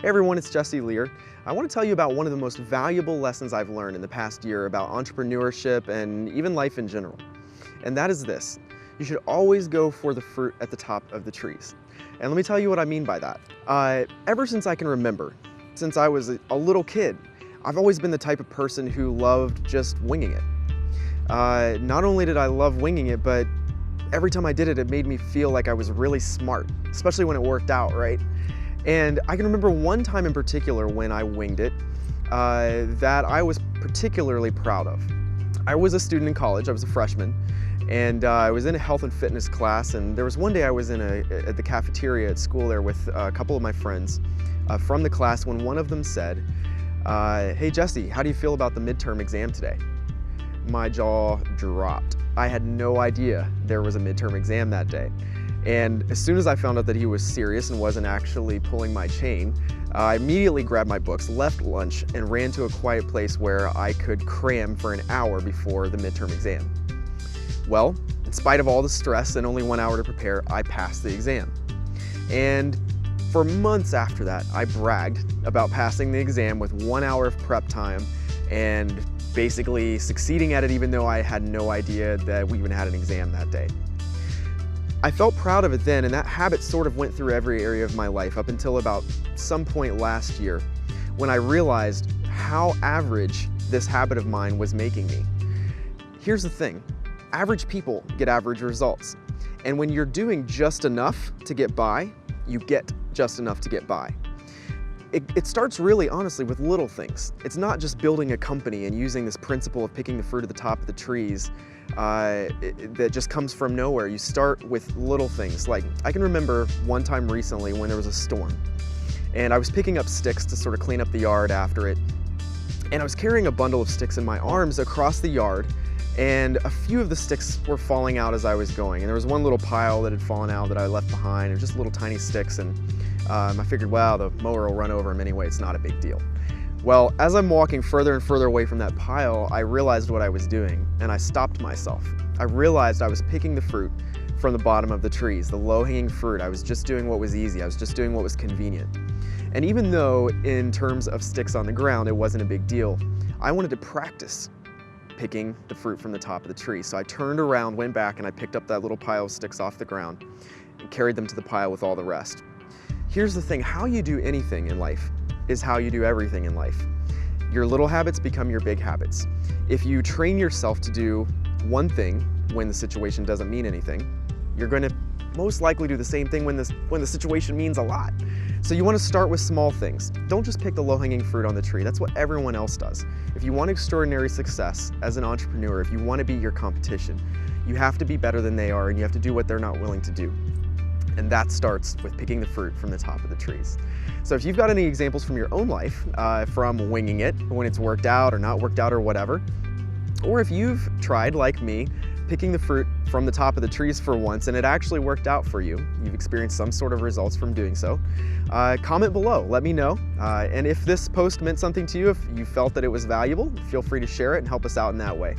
Hey everyone, it's Lear. I want to tell you about one of the most valuable lessons I've learned in the past year about entrepreneurship and even life in general. And that is this: you should always go for the fruit at the top of the trees. And let me tell you what I mean by that. Ever since I can remember, since I was a little kid, I've always been the type of person who loved just winging it. Not only did I love winging it, but every time I did it, it made me feel like I was really smart, especially when it worked out, right? And I can remember one time in particular when I winged it that I was particularly proud of. I was a student in college, I was a freshman, and I was in a health and fitness class, and there was one day I was at the cafeteria at school there with a couple of my friends from the class when one of them said, "Hey Jesse, how do you feel about the midterm exam today?" My jaw dropped. I had no idea there was a midterm exam that day. And as soon as I found out that he was serious and wasn't actually pulling my chain, I immediately grabbed my books, left lunch, and ran to a quiet place where I could cram for an hour before the midterm exam. Well, in spite of all the stress and only 1 hour to prepare, I passed the exam. And for months after that, I bragged about passing the exam with 1 hour of prep time and basically succeeding at it even though I had no idea that we even had an exam that day. I felt proud of it then, and that habit sort of went through every area of my life up until about some point last year when I realized how average this habit of mine was making me. Here's the thing: average people get average results. And when you're doing just enough to get by, you get just enough to get by. It starts really honestly with little things. It's not just building a company and using this principle of picking the fruit at the top of the trees that just comes from nowhere. You start with little things. Like, I can remember one time recently when there was a storm and I was picking up sticks to sort of clean up the yard after it, and I was carrying a bundle of sticks in my arms across the yard, and a few of the sticks were falling out as I was going, and there was one little pile that had fallen out that I left behind. It was just little tiny sticks, and I figured, wow, the mower will run over them anyway, it's not a big deal. Well, as I'm walking further and further away from that pile, I realized what I was doing, and I stopped myself. I realized I was picking the fruit from the bottom of the trees, the low-hanging fruit. I was just doing what was easy. I was just doing what was convenient. And even though in terms of sticks on the ground, it wasn't a big deal, I wanted to practice picking the fruit from the top of the tree. So I turned around, went back, and I picked up that little pile of sticks off the ground and carried them to the pile with all the rest. Here's the thing: how you do anything in life is how you do everything in life. Your little habits become your big habits. If you train yourself to do one thing when the situation doesn't mean anything, you're going to most likely do the same thing when the situation means a lot. So you want to start with small things. Don't just pick the low-hanging fruit on the tree. That's what everyone else does. If you want extraordinary success as an entrepreneur, if you want to beat your competition, you have to be better than they are, and you have to do what they're not willing to do. And that starts with picking the fruit from the top of the trees. So if you've got any examples from your own life, from winging it when it's worked out or not worked out or whatever, or if you've tried, like me, picking the fruit from the top of the trees for once and it actually worked out for you, you've experienced some sort of results from doing so, comment below, let me know. And if this post meant something to you, if you felt that it was valuable, feel free to share it and help us out in that way.